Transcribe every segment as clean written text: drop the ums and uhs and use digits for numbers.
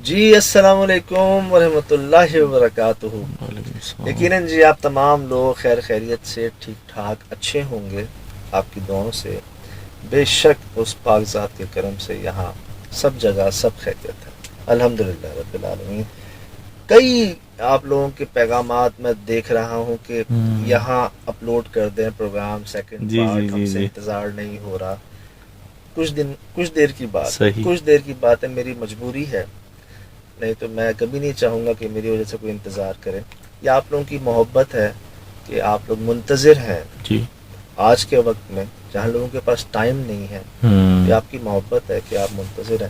جی السلام علیکم ورحمۃ اللہ وبرکاتہ. وعلیکم السلام. یقیناً جی آپ تمام لوگ خیر خیریت سے ٹھیک ٹھاک اچھے ہوں گے آپ کی دعاؤں سے. بے شک اس پاک ذات کے کرم سے یہاں سب جگہ سب خیریت ہے الحمدللہ رب العالمین. کئی آپ لوگوں کے پیغامات میں دیکھ رہا ہوں کہ یہاں اپلوڈ کر دیں پروگرام سیکنڈ جی جی پارٹ، ہم جی سے جی انتظار نہیں ہو رہا. کچھ دیر کی بات ہے، صحیح. کچھ دیر کی بات ہے، میری مجبوری ہے. نہیں تو میں کبھی نہیں چاہوں گا کہ میری وجہ سے کوئی انتظار کرے. یہ آپ لوگوں کی محبت ہے کہ آپ لوگ منتظر ہیں جی. آج کے وقت میں جہاں لوگوں کے پاس ٹائم نہیں ہے. یہ آپ کی محبت ہے کہ آپ منتظر ہیں،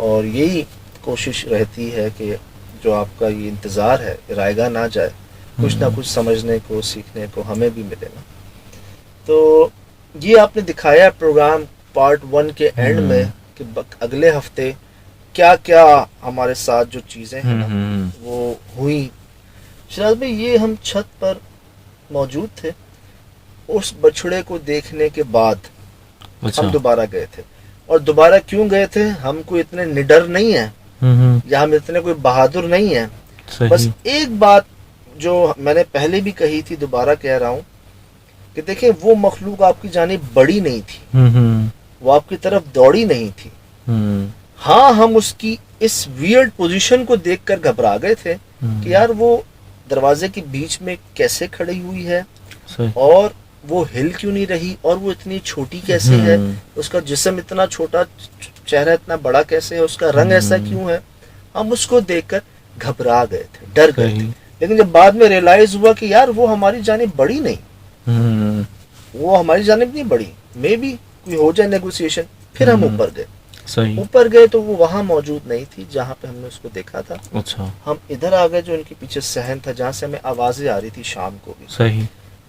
اور یہی کوشش رہتی ہے کہ جو آپ کا یہ انتظار ہے رائے گاہ نہ جائے. کچھ نہ کچھ سمجھنے کو سیکھنے کو ہمیں بھی ملے نا. تو یہ آپ نے دکھایا پروگرام پارٹ 1 کے اینڈ میں کہ اگلے ہفتے کیا کیا ہمارے ساتھ جو چیزیں ہیں نا وہ ہوئی. شراز بھائی یہ ہم چھت پر موجود تھے، اس بچھڑے کو دیکھنے کے بعد ہم اچھا. دوبارہ گئے تھے. اور دوبارہ کیوں گئے تھے؟ ہم کوئی اتنے نڈر نہیں ہیں یا ہم اتنے کوئی بہادر نہیں ہیں. بس صحیح. ایک بات جو میں نے پہلے بھی کہی تھی دوبارہ کہہ رہا ہوں کہ دیکھیں وہ مخلوق آپ کی جانب بڑی نہیں تھی، وہ آپ کی طرف دوڑی نہیں تھی. ہاں ہم اس کی اس ویئرڈ پوزیشن کو دیکھ کر گھبرا گئے تھے کہ یار وہ دروازے کے بیچ میں کیسے کھڑی ہوئی ہے، صحیح. اور وہ ہل کیوں نہیں رہی، اور وہ اتنی چھوٹی کیسے ہے، اس کا جسم اتنا چھوٹا، چہرہ اتنا بڑا کیسے ہے، اس کا رنگ ایسا کیوں ہے. ہم اس کو دیکھ کر گھبرا گئے تھے، ڈر گئے تھے. صحیح. لیکن جب بعد میں ریئلائز ہوا کہ یار وہ ہماری جانب بڑی نہیں، وہ ہماری جانب نہیں بڑی، مے بی کوئی ہو جائے نیگوسیشن. پھر ہم اوپر گئے. صحیح. اوپر گئے تو وہ وہاں موجود نہیں تھی جہاں پہ ہم نے اس کو دیکھا تھا. اچھا. ہم ادھر آ گئے جو ان کے پیچھے صحن تھا جہاں سے ہمیں آوازیں آ رہی تھی شام کو بھی. صحیح.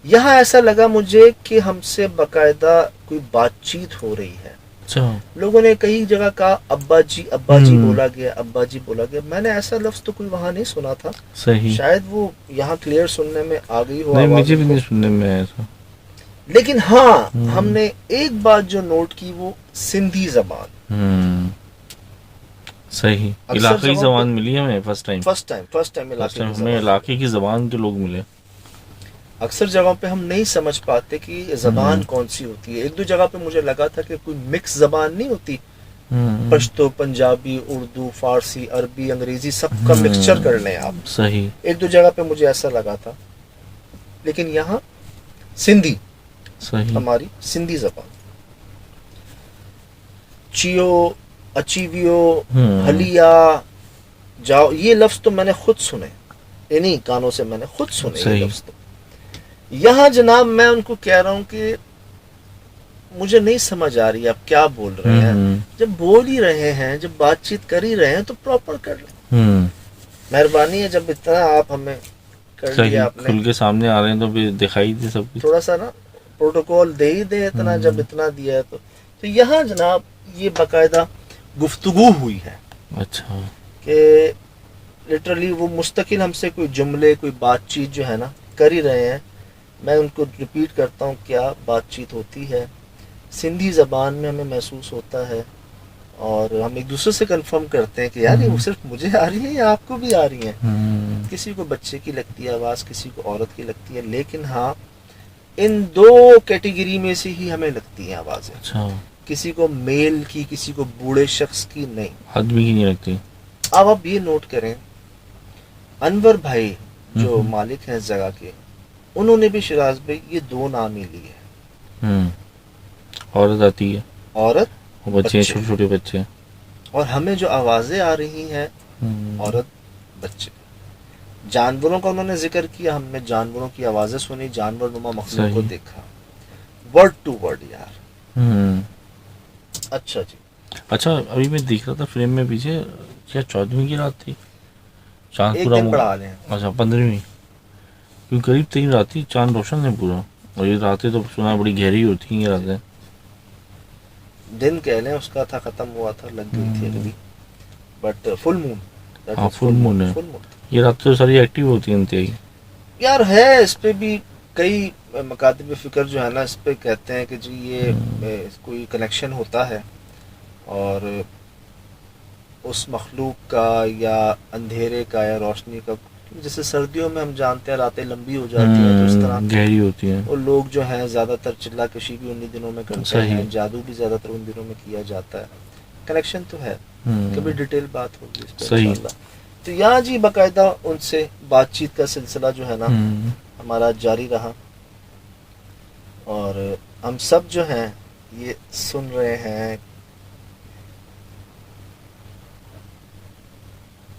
یہاں ایسا لگا مجھے کہ ہم سے باقاعدہ کوئی بات چیت ہو رہی ہے. اچھا. لوگوں نے کئی جگہ کہا ابا جی ابا جی بولا گیا، ابا جی بولا گیا. میں نے ایسا لفظ تو کوئی وہاں نہیں سنا تھا. صحیح. شاید وہ یہاں کلیئر سننے میں آ گئی ہو نہیں آواز مجھے ان بھی کو. نہیں سننے میں آیا تھا. لیکن ہاں ہم نے ایک بات جو نوٹ کی وہ سندھی زبان. صحیح. علاقائی زبان ملی ہمیں فرسٹ ٹائم علاقے کی ہمیں زبان. علاقے کی زبان کے لوگ ملے. اکثر جگہوں پہ ہم نہیں سمجھ پاتے کہ زبان کون سی ہوتی ہے. ایک دو جگہ پہ مجھے لگا تھا کہ کوئی مکس زبان نہیں ہوتی، پشتو، پنجابی، اردو، فارسی، عربی، انگریزی سب کا مکسچر کر لیں آپ. صحیح. ایک دو جگہ پہ مجھے ایسا لگا تھا. لیکن یہاں سندھی، صحیح. ہماری سندھی زبان. چیو، اچیویو، ہلیا، جاؤ، یہ لفظ تو میں نے خود سنے، انہی کانوں سے میں نے خود سنے یہ صحیح. لفظ. تو یہاں جناب میں ان کو کہہ رہا ہوں کہ مجھے نہیں سمجھ آ رہی آپ کیا بول رہے ہیں. جب بول ہی رہے ہیں، جب بات چیت کر ہی رہے ہیں تو پراپر کر لیں. مہربانی ہے جب اتنا آپ ہمیں کر صحیح. لیا آپ نے، کھل کے سامنے آ رہے ہیں تو پھر دکھائی دے سب کچھ. تھوڑا سا نا پروٹوکول دے ہی دے اتنا جب اتنا دیا ہے تو یہاں جناب یہ باقاعدہ گفتگو ہوئی ہے. اچھا. کہ لٹرلی وہ مستقل ہم سے کوئی جملے کوئی بات چیت جو ہے نا کر ہی رہے ہیں. میں ان کو ریپیٹ کرتا ہوں کیا بات چیت ہوتی ہے سندھی زبان میں، ہمیں محسوس ہوتا ہے. اور ہم ایک دوسرے سے کنفرم کرتے ہیں کہ یار یہ صرف مجھے آ رہی ہیں یا آپ کو بھی آ رہی ہیں. کسی کو بچے کی لگتی ہے آواز، کسی کو عورت کی لگتی ہے، لیکن ہاں ان دو کیٹیگری میں سے ہی ہمیں لگتی ہیں آوازیں. اچھا. کسی کو میل کی، کسی کو بوڑھے شخص کی نہیں. آدمی کی نہیں لگتی. اب آپ یہ نوٹ کریں، انور بھائی جو مالک ہیں اس جگہ کے، انہوں نے بھی شراز بھائی یہ دو نام ہی لیے ہیں. عورت آتی ہے، عورت، بچے، چھوٹے چھوٹے بچے. اور ہمیں جو آوازیں آ رہی ہیں عورت، بچے. جانوروں کا انہوں نے ذکر کیا، ہم نے جانوروں کی آوازیں سنی، جانور نما مخلوق کو دیکھا. ورڈ ٹو ورڈ یار. اچھا جی. اچھا ابھی میں دیکھ رہا تھا فریم میں پیچھے، کیا 14ویں کی رات تھی؟ چاند ایک پورا دن بڑھا لیں. اچھا 15ویں، کیونکہ قریب 3 رات تھی، چاند روشن ہے پورا. اور یہ راتیں تو سنا بڑی گہری ہوتی ہیں یہ راتیں. دن کہہ لیں اس کا تھا، ختم ہوا تھا، لگ گئی تھی اگلی. بٹ فل مون. ہاں فل مون ہے. یہ راتیں تو ساری ایکٹیو ہوتی ہیں انتہائی. یار ہے اس پہ بھی کئی مکاتب فکر جو ہے نا اس پہ کہتے ہیں کہ جی یہ کوئی کنیکشن ہوتا ہے. اور اس مخلوق کا یا اندھیرے کا یا روشنی کا. جیسے سردیوں میں ہم جانتے ہیں راتیں لمبی ہو جاتی ہیں تو اس طرح گہری ہوتی ہیں. اور لوگ جو ہیں زیادہ تر چلا کشی بھی انہی دنوں میں کرتے ہیں, جادو بھی زیادہ تر ان دنوں میں کیا جاتا ہے. کنیکشن تو ہے, کبھی ڈیٹیل بات ہوگی اس پہ انشاءاللہ. تو یہاں جی باقاعدہ ان سے بات چیت کا سلسلہ جو ہے نا ہمارا جاری رہا, اور ہم سب جو ہیں یہ سن رہے ہیں,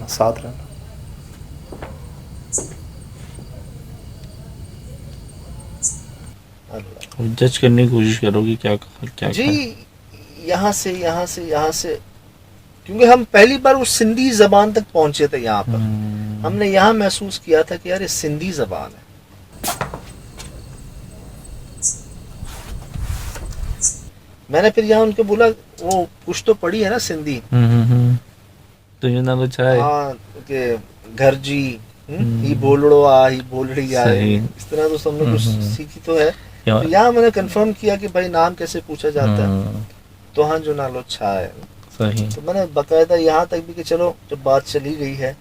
ساتھ رہنا. جج کرنے کی کوشش کرو گی کیا کیا جی یہاں سے کیونکہ ہم پہلی بار اس سندھی زبان تک پہنچے تھے. یہاں پر ہم نے یہاں محسوس کیا تھا کہ یار یہ سندھی زبان ہے. میں نے پھر یہاں ان کو بولا وہ کچھ تو پڑھی ہے نا سندھی, تو یہ نہ چاہے ہاں کہ گھر جی ہی بولڑو آ ہی بولڑی آئے, اس طرح تو سب نے کچھ سیکھی تو ہے. تو یہاں میں نے کنفرم کیا کہ بھائی نام کیسے پوچھا جاتا ہے, تو ہاں جو نالو چھا ہے. تو میں نے باقاعدہ یہاں تک بھی کہ چلو جب بات چلی گئی ہے,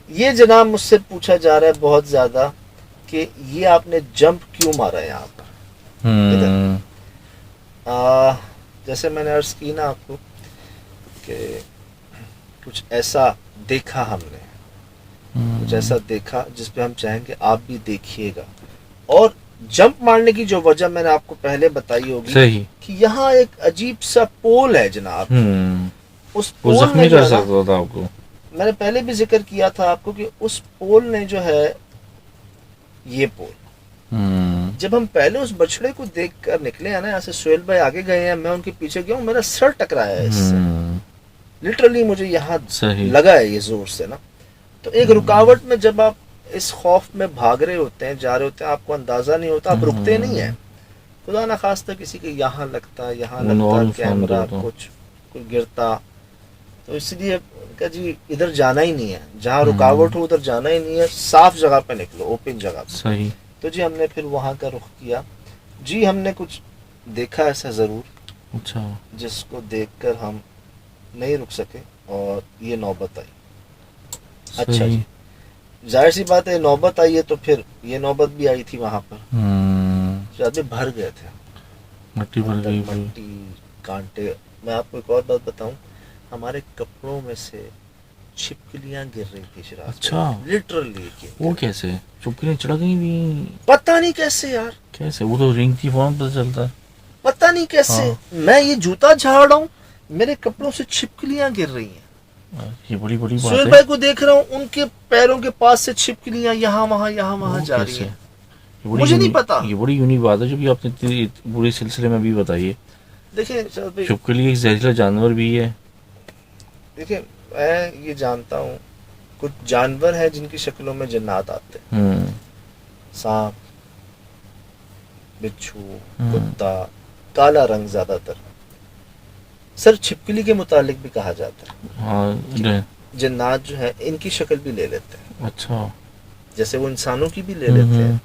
یہ جناب مجھ سے پوچھا جا رہا ہے بہت زیادہ کہ یہ آپ نے جمپ کیوں مارا ہے یہاں پر. جیسے میں نے عرض کی نا آپ کو کہ کچھ ایسا دیکھا ہم نے, کچھ ایسا دیکھا جس پہ ہم چاہیں گے آپ بھی دیکھیے گا. اور جمپ مارنے کی جو وجہ میں نے آپ کو پہلے بتائی ہوگی کہ یہاں ایک عجیب سا پول ہے جناب. اس پول میں جو ہے میں نے پہلے بھی ذکر کیا تھا آپ کو کہ اس پول نے جو ہے, یہ پول جب ہم پہلے اس بچڑے کو دیکھ کر نکلے ہیں نا, یہاں سے سہیل بھائی آگے گئے ہیں, میں ان کے پیچھے گیا ہوں, میرا سر ٹکرایا ہے اس سے, لٹرلی مجھے یہاں لگا ہے یہ زور سے نا. تو ایک رکاوٹ میں جب آپ اس خوف میں بھاگ رہے ہوتے ہیں, جا رہے ہوتے ہیں, آپ کو اندازہ نہیں ہوتا, آپ رکتے نہیں ہیں. خدا نہ خواستہ کسی کے یہاں لگتا کیمرہ, کچھ کوئی گرتا, تو اس لیے کہ جی ادھر جانا ہی نہیں ہے, جہاں رکاوٹ ہو ادھر جانا ہی نہیں ہے, صاف جگہ پہ نکلو, اوپن جگہ پہ. تو جی ہم نے پھر وہاں کا رخ کیا. جی ہم نے کچھ دیکھا ایسا ضرور جس کو دیکھ کر ہم نہیں رک سکے اور یہ نوبت آئی. اچھا جی ظاہر سی بات ہے نوبت آئی ہے تو پھر یہ نوبت بھی آئی تھی وہاں پر, شاید بھر گئے تھے مٹی کانٹے. میں آپ کو ایک اور بات بتاؤں, ہمارے کپڑوں میں سے چھپکلیاں گر رہی تھی شراز. اچھا لٹرلی. وہ کیسے چھپکلیاں چڑھ گئی بھی؟ پتہ نہیں کیسے یار, کیسے, وہ تو رنگ تھی فون پتہ چلتا ہے, پتہ نہیں کیسے. میں یہ جوتا جھاڑ رہا ہوں, میرے کپڑوں سے چھپکلیاں گر رہی ہیں. یہ بڑی بات ہے. سہیل بھائی کو دیکھ رہا ہوں, ان کے پیروں کے پاس سے چھپکلیاں یہاں وہاں جا رہی ہیں. مجھے نہیں پتا. یہ بڑی یونیک بات ہے جو بھی آپ نے پورے سلسلے میں بھی بتائیے. دیکھیں چھپکلی ایک زہریلا جانور بھی ہے. دیکھیں میں یہ جانتا ہوں کچھ جانور ہیں جن کی شکلوں میں جنات آتے ہیں, سانپ, بچھو, کتا, کالا رنگ زیادہ تر. سر چھپکلی کے متعلق بھی کہا جاتا ہے جنات جو ہے ان کی شکل بھی لے لیتے ہیں. اچھا, جیسے وہ انسانوں کی بھی لے لیتے ہیں,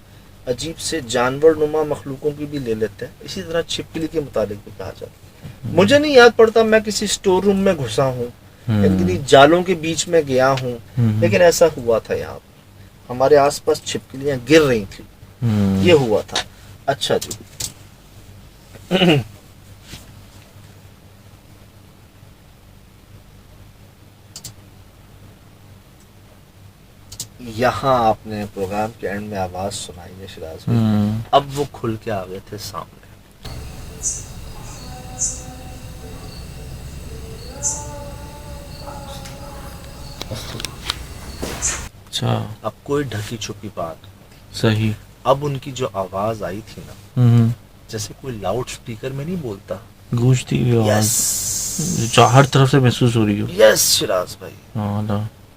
عجیب سے جانور نما مخلوقوں کی بھی لے لیتے ہیں, اسی طرح چھپکلی کے متعلق بھی کہا جاتا ہے. مجھے نہیں یاد پڑتا میں کسی سٹور روم میں گھسا ہوں, یعنی جالوں کے بیچ میں گیا ہوں, لیکن ایسا ہوا تھا یہاں پر ہمارے آس پاس چھپکلیاں گر رہی تھی, یہ ہوا تھا. اچھا جی یہاں آپ نے پروگرام کے اینڈ میں آواز سنائی ہے شراز بھائی, اب وہ کھل کے آ گئے تھے سامنے. اچھا, اب کوئی ڈھکی چھپی بات صحیح. اب ان کی جو آواز آئی تھی نا, جیسے کوئی لاؤڈ سپیکر میں نہیں بولتا, گونجتی ہوئی آواز جو ہر طرف سے محسوس ہو رہی ہو. یس شراز بھائی,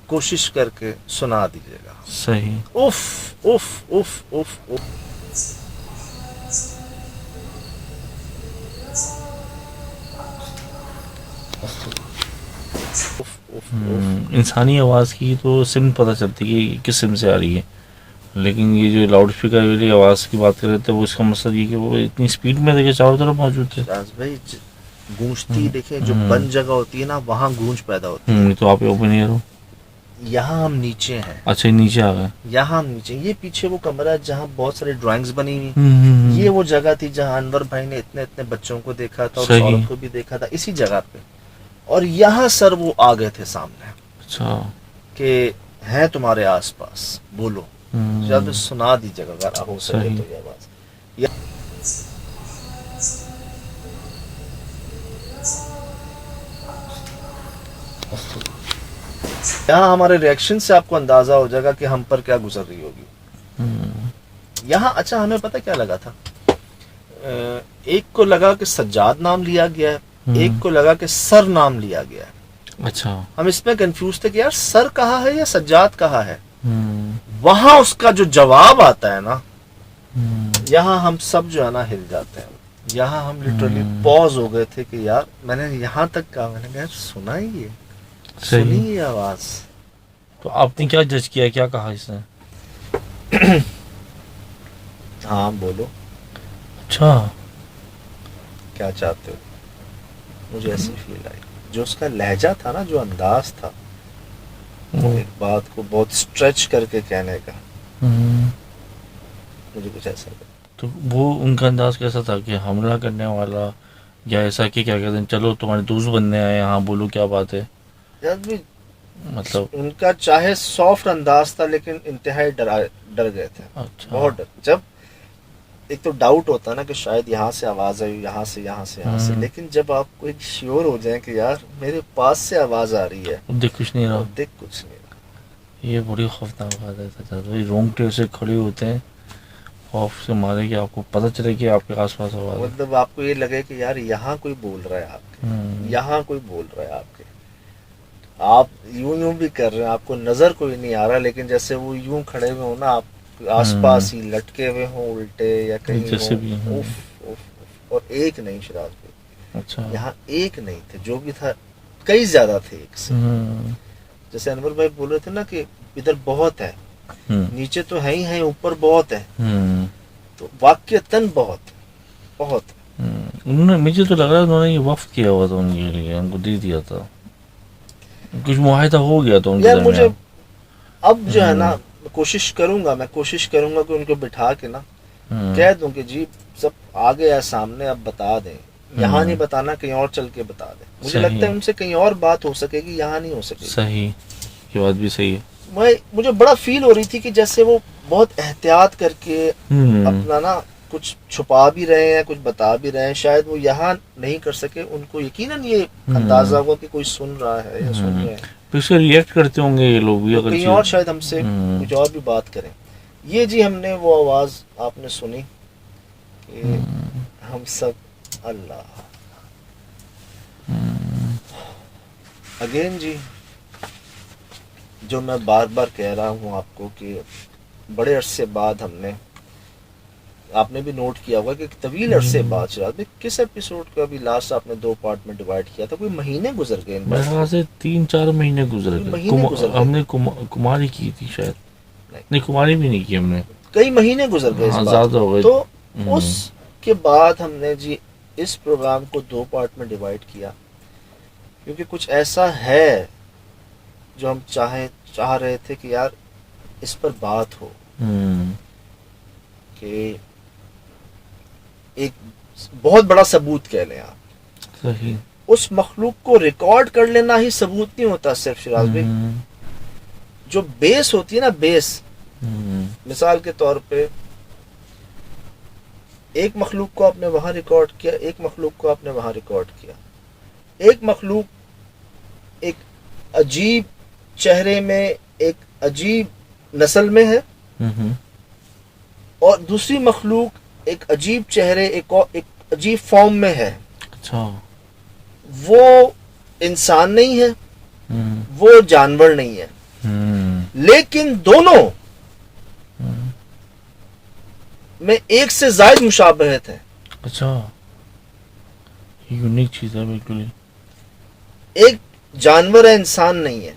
کوشش کر کے سنا دیجیے گا. صحیح. اوف اوف اوف اوف اوف. انسانی آواز کی تو سمت پتہ چلتی ہے کہ کس سمت سے آ رہی ہے, لیکن یہ جو لاؤڈ اسپیکر والی آواز کی بات کر رہے تھے وہ اس کا مقصد یہ کہ وہ اتنی اسپیڈ میں دیکھے چاروں طرف موجود تھے. بھائی گونجتی دیکھیں جو بند جگہ ہوتی ہے نا وہاں گونج پیدا ہوتی ہے. تو آپ اوپن ایئر ہو. یہاں ہم نیچے ہیں. اچھا نیچے آ گئے. یہاں ہم نیچے. یہ پیچھے وہ کمرہ ہے جہاں بہت سارے ڈرائنگز بنی ہوئی. یہ وہ جگہ تھی جہاں انور بھائی نے اتنے بچوں کو دیکھا تھا اور اس عورت کو بھی دیکھا تھا اسی جگہ پہ. اور یہاں سر وہ آ گئے تھے سامنے. اچھا. کہ ہیں تمہارے آس پاس بولو. جب سنا دیجیے گا اگر ہو سکے تو یہ آواز. یہاں ہمارے ریئیکشن سے آپ کو اندازہ ہو جائے گا کہ ہم پر کیا گزر رہی ہوگی. یہاں اچھا ہمیں پتہ کیا لگا تھا. ایک کو لگا کہ سجاد نام لیا گیا ہے, ایک کو لگا کہ سر نام لیا گیا ہے. اچھا. ہم اس میں کنفیوز تھے کہ یار سر کہا ہے یا سجاد کہا ہے. وہاں اس کا جو جواب آتا ہے نا, یہاں ہم سب جو ہے نا ہل جاتے ہیں. یہاں ہم لٹرلی پوز ہو گئے تھے کہ یار میں نے یہاں تک کہا, میں نے کہا سنا ہی ہے, سنی یہ آواز. تو آپ نے کیا جج کیا, کیا کہا اس نے؟ ہاں بولو. اچھا کیا چاہتے ہو. مجھے ایسی فیل آئی. جو اس کا لہجہ تھا نا, جو انداز تھا ایک بات کو بہت اسٹریچ کر کے کہنے کا, مجھے کچھ ایسا لگا. تو وہ ان کا انداز کیسا تھا کہ حملہ کرنے والا, یا ایسا کہ کیا کہتے ہیں چلو تمہارے دوست بننے آئے, ہاں بولو کیا بات ہے. مطلب ان کا چاہے سافٹ انداز تھا لیکن انتہائی ڈر گئے تھے. اچھا. بہت ڈر. جب ایک تو ڈاؤٹ ہوتا ہے نا کہ شاید یہاں سے آواز آئی, یہاں سے, لیکن جب آپ کو ایک شیور ہو جائیں کہ یار میرے پاس سے آواز آ رہی ہے, دیکھ کچھ نہیں رہا, دیکھ کچھ نہیں رہا. یہ بڑی خوفناک بات ہے. رونگٹے سے کھڑے ہوتے ہیں خوف سے مارے کہ آپ کو پتہ چلے کہ آپ کے آس پاس آواز. مطلب آپ کو یہ لگے کہ یار یہاں کوئی بول رہا ہے آپ کے, یہاں کوئی بول رہا ہے آپ کے. آپ یوں بھی کر رہے ہیں, آپ کو نظر کوئی نہیں آ رہا, لیکن جیسے وہ یوں کھڑے ہوئے ہوں نا, آپ آس پاس ہی لٹکے ہوئے ہوں الٹے یا کہیں ہوں. اور ایک نہیں شراز بھائی. اچھا. یہاں ایک نہیں تھے, جو بھی تھا کئی زیادہ تھے ایک سے. جیسے انور بھائی بول رہے تھے نا کہ ادھر بہت ہے, نیچے تو ہے ہی ہے, اوپر بہت ہے, تو واقعتاً بہت بہت. انہوں نے, مجھے تو لگ رہا ہے انہوں نے یہ وقت کیا ہوا تھا ان کے لیے, ان کو دے دیا تھا, کچھ معاہدہ ہو گیا تھا ان کے یار. درمیان. مجھے اب جو ہے نا کوشش کروں گا کہ ان کو بٹھا کے نا کہہ دوں کہ جی سب آگے ہے سامنے, اب بتا دیں. یہاں نہیں بتانا, کہیں اور چل کے بتا دیں. مجھے لگتا ہے ان سے کہیں اور بات ہو سکے گی, یہاں نہیں ہو سکے گی. صحیح, یہ بات بھی صحیح ہے. مجھے بڑا فیل ہو رہی تھی کہ جیسے وہ بہت احتیاط کر کے اپنا نا کچھ چھپا بھی رہے ہیں, کچھ بتا بھی رہے ہیں. شاید وہ یہاں نہیں کر سکے, ان کو یقیناً یہ اندازہ ہوگا کہ کوئی سن رہا ہے یا سن رہے ہیں, پھر سے ریئیکٹ کرتے ہوں گے یہ لوگ بھی, اگر کہیں اور شاید ہم سے کچھ اور بھی بات کریں. یہ جی ہم نے وہ آواز آپ نے سنی کہ ہم سب اللہ. اگین جی جو میں بار بار کہہ رہا ہوں آپ کو کہ بڑے عرصے بعد ہم نے, آپ نے بھی نوٹ کیا ہوگا کہ طویل عرصے بعد شاید کس ایپیسوڈ کا بھی لاسٹ آپ نے 2 پارٹ میں ڈیوائیڈ کیا تھا, کوئی مہینے گزر گئے. میرے خیال سے 3-4 مہینے گزر گئے. ہم نے کماری کی تھی شاید, نہیں کماری بھی نہیں کی ہم نے, کئی مہینے گزر گئے. زیادہ ہو گئے. تو اس کے بعد ہم نے جی اس پروگرام کو 2 پارٹ میں ڈیوائیڈ کیا, کیونکہ کچھ ایسا ہے جو ہم چاہ رہے تھے کہ یار اس پر بات ہو, کہ ایک بہت بڑا ثبوت کہہ لیں آپ. صحیح. اس مخلوق کو ریکارڈ کر لینا ہی ثبوت نہیں ہوتا صرف شراز بھائی. جو بیس ہوتی ہے نا, بیس, مثال کے طور پہ ایک مخلوق کو آپ نے وہاں ریکارڈ کیا, ایک مخلوق کو آپ نے وہاں ریکارڈ کیا. ایک مخلوق ایک عجیب چہرے میں, ایک عجیب نسل میں ہے, اور دوسری مخلوق ایک عجیب چہرے, ایک عجیب فارم میں ہے. اچھا. وہ انسان نہیں ہے, وہ جانور نہیں ہے, لیکن دونوں میں ایک سے زائد مشابہت ہے. اچھا, یونیک چیز ہے بالکل. ایک جانور ہے, انسان نہیں ہے,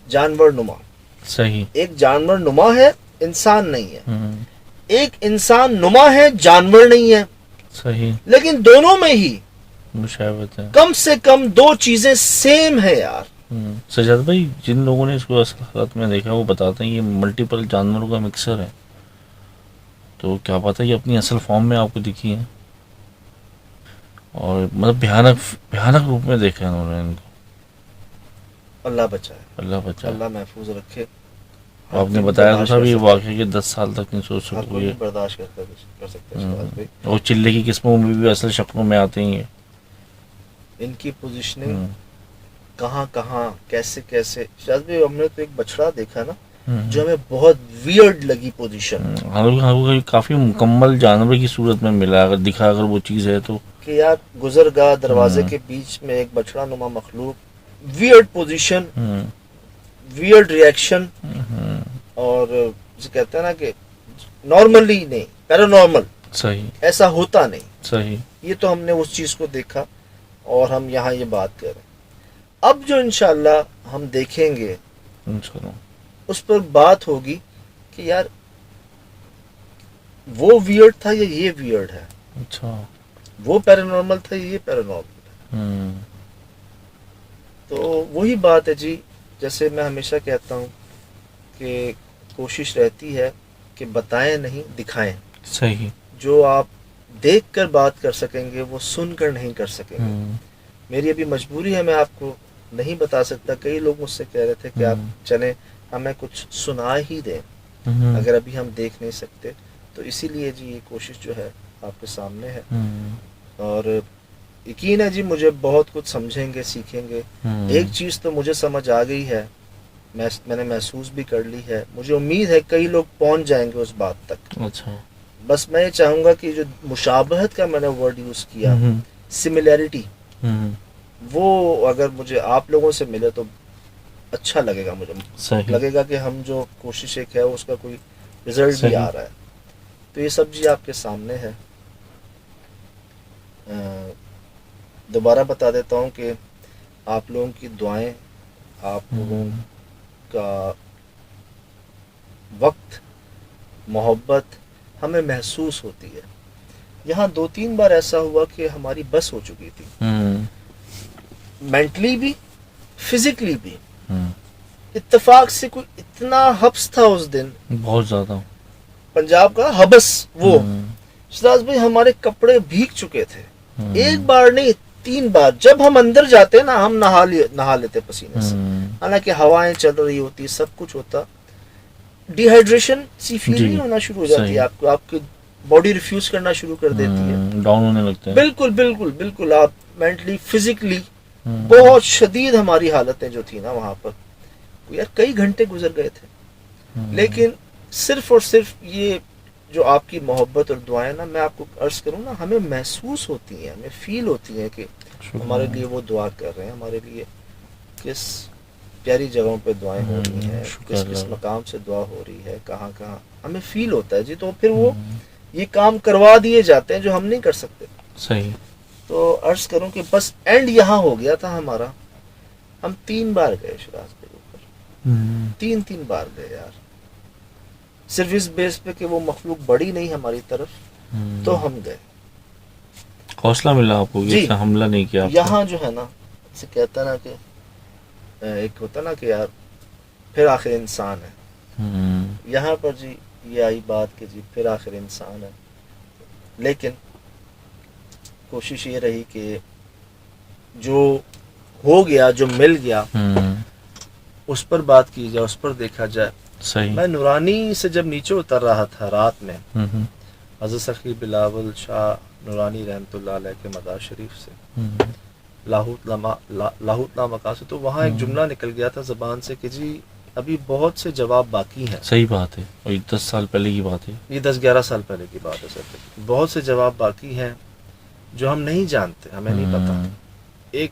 جانور نما. صحیح. ایک جانور نما ہے, انسان نہیں ہے. ایک انسان نما ہے, جانور نہیں ہے. صحیح. لیکن دونوں میں ہی مشابہت ہے. کم سے کم 2 چیزیں سیم ہے یار. سجاد بھائی، جن لوگوں نے اس کو اصل حالت میں دیکھا وہ بتاتے ہیں یہ ملٹیپل جانوروں کا مکسر ہے. تو کیا پتہ یہ اپنی اصل فارم میں آپ کو دکھی ہیں، اور مطلب بھیانک روپ میں دیکھا ہے انہوں نے ان کو. اللہ بچائے، اللہ بچائے. اللہ محفوظ رکھے. آپ نے بتایا تو تھا بھی واقعی کہ 10 سال تک نہیں سوچ ہر سکتے کوئی برداشت کر سکتے ہیں. اور چلے کی قسموں میں بھی اصل شکلوں میں آتے ہیں. ان کی پوزیشننگ کہاں کہاں کیسے کیسے. شاید بھی ہم نے تو ایک بچڑا دیکھا نا جو ہمیں بہت ویئرڈ لگی پوزیشن. کافی مکمل جانور کی صورت میں ملا اگر دکھا اگر وہ چیز ہے تو، کہ یار گزرگاہ دروازے کے بیچ میں ایک بچڑا نما مخلوق، ویئرڈ پوزیشن، ویئرڈ ریئیکشن، اور جسے کہتے ہیں نا کہ نارملی نہیں، پیرانارمل. صحیح. ایسا ہوتا نہیں. صحیح. یہ تو ہم نے اس چیز کو دیکھا اور ہم یہاں یہ بات کر رہے ہیں. اب جو انشاءاللہ ہم دیکھیں گے اس پر بات ہوگی کہ یار وہ ویئرڈ تھا یا یہ ویئرڈ ہے. اچھا. وہ پیرانارمل تھا یا یہ پیرانارمل ہے. تو وہی بات ہے جی، جیسے میں ہمیشہ کہتا ہوں کہ کوشش رہتی ہے کہ بتائیں نہیں دکھائیں. صحیح. جو آپ دیکھ کر بات کر سکیں گے وہ سن کر نہیں کر سکیں گے. میری ابھی مجبوری ہے، میں آپ کو نہیں بتا سکتا. کئی لوگ مجھ سے کہہ رہے تھے کہ آپ چلیں ہمیں کچھ سنا ہی دیں اگر ابھی ہم دیکھ نہیں سکتے. تو اسی لیے جی یہ کوشش جو ہے آپ کے سامنے ہے، اور یقین ہے جی مجھے بہت کچھ سمجھیں گے، سیکھیں گے. ایک چیز تو مجھے سمجھ آ گئی ہے، میں نے محسوس بھی کر لی ہے. مجھے امید ہے کئی لوگ پہنچ جائیں گے اس بات تک. اچھا. بس میں یہ چاہوں گا کہ جو مشابہت کا میں نے ورڈ یوز کیا، سملیرٹی، وہ اگر مجھے آپ لوگوں سے ملے تو اچھا لگے گا. مجھے لگے گا کہ ہم جو کوشش ایک ہے اس کا کوئی رزلٹ بھی آ رہا ہے. تو یہ سب جی آپ کے سامنے ہے. دوبارہ بتا دیتا ہوں کہ آپ لوگوں کی دعائیں، آپ لوگوں کا وقت، محبت ہمیں محسوس ہوتی ہے. یہاں 2-3 بار ایسا ہوا کہ ہماری بس ہو چکی تھی، مینٹلی بھی فزیکلی بھی. اتفاق سے کوئی اتنا حبس تھا اس دن، بہت زیادہ پنجاب کا حبس. وہ شراز بھائی ہمارے کپڑے بھیگ چکے تھے. ایک بار نہیں 3 بار. جب ہم اندر جاتے نا ہم نہا لیتے پسینے سے، حالانکہ ہوائیں چل رہی ہوتی، سب کچھ ہوتا. ڈی ہائیڈریشن سی فیل نہیں ہونا شروع ہو جاتی ہے آپ کو، آپ کی باڈی ریفیوز کرنا شروع کر دیتی ہے، ڈاؤن ہونے لگتے ہیں. بالکل بالکل بالکل. آپ مینٹلی فزیکلی بہت شدید ہماری حالتیں جو تھی نا وہاں پر، یار کئی گھنٹے گزر گئے تھے. لیکن صرف اور صرف یہ جو آپ کی محبت اور دعائیں نا، میں آپ کو عرض کروں نا، ہمیں محسوس ہوتی ہیں، ہمیں فیل ہوتی ہیں کہ ہمارے لیے وہ دعا کر رہے ہیں، ہمارے لیے کس پیاری جگہوں پہ دعائیں ہو رہی ہیں، کس مقام سے دعا ہو رہی ہے، کہاں کہاں ہمیں فیل ہوتا ہے جی. تو پھر وہ یہ کام کروا دیے جاتے ہیں جو ہم نہیں کر سکتے. صحیح. تو عرض کروں کہ بس اینڈ یہاں ہو گیا تھا ہمارا. ہم 3 بار گئے شراز کے اوپر، 3 بار گئے یار. صرف اس بیس پہ کہ وہ مخلوق بڑی نہیں ہماری طرف، تو ہم گئے. حوصلہ ملا آپ کو کہ حملہ نہیں کیا. یہاں جو ہے نا اسے کہتا نا کہ ایک ہوتا نا کہ یار پھر آخر انسان ہے. یہاں پر جی یہ آئی بات کہ جی پھر آخر انسان ہے. لیکن کوشش یہ رہی کہ جو ہو گیا، جو مل گیا، اس پر بات کی جائے، اس پر دیکھا جائے. صحیح. میں نورانی سے جب نیچے اتر رہا تھا رات میں، حضرت سخی بلاول شاہ نورانی رحمۃ اللہ علیہ کے مزار شریف سے، لاہوت لامکان سے، تو وہاں ایک جملہ نکل گیا تھا زبان سے کہ جی ابھی بہت سے جواب باقی ہیں. صحیح بات ہے، اور 10 سال پہلے کی بات ہے، یہ 10-11 سال پہلے کی بات ہے سر. بہت سے جواب باقی ہیں جو ہم نہیں جانتے، ہمیں نہیں پتا. ایک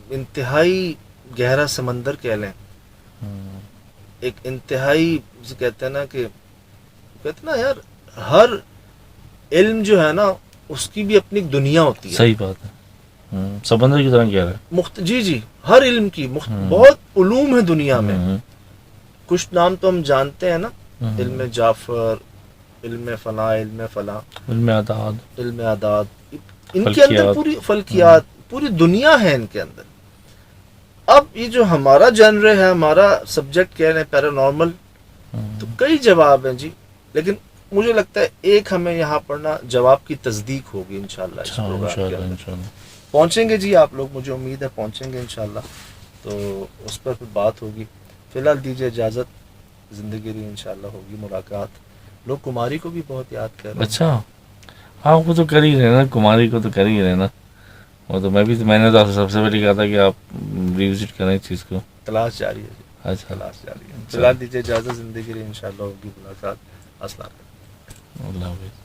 انتہائی گہرا سمندر کہہ لیں، ایک انتہائی جسے کہتے ہیں نا کہ کہتے نا یار ہر علم جو ہے نا اس کی بھی اپنی دنیا ہوتی ہے. صحیح بات ہے. سمندر کی طرح کہہ رہا ہے. جی ہر علم کی بہت علوم ہے دنیا میں. کچھ نام تو ہم جانتے ہیں نا، علم جعفر، علم فلاں، علم فلاں، علم اعداد، علم اعداد، ان کے اندر پوری فلکیات، پوری دنیا ہے ان کے اندر. اب یہ جو ہمارا جنر ہے، ہمارا سبجیکٹ کہہ رہے ہیں پیرانارمل، تو کئی جواب ہیں جی، لیکن مجھے لگتا ہے ایک ہمیں یہاں پر نا جواب کی تصدیق ہوگی انشاءاللہ اس پروگرام کے اندر. پہنچیں گے جی آپ لوگ، مجھے امید ہے پہنچیں گے انشاءاللہ، تو اس پر پھر بات ہوگی. فی الحال دیجیے اجازت، زندگی رہی انشاءاللہ ہوگی ملاقات. لوگ کماری کو بھی بہت یاد کر رہے ہیں. اچھا ہاں وہ تو کر ہی رہے نا، کماری کو تو کر ہی رہے نا. وہ تو میں نے تو آپ سے سب سے پہلے کہا تھا کہ آپ ریوزٹ کریں اس چیز کو. تلاش جاری ہے جی، اچھا تلاش جاری ہے. فی الحال دیجیے اجازت، زندگی رہی انشاءاللہ ہوگی ملاقات. السلام علیکم. اللہ حافظ.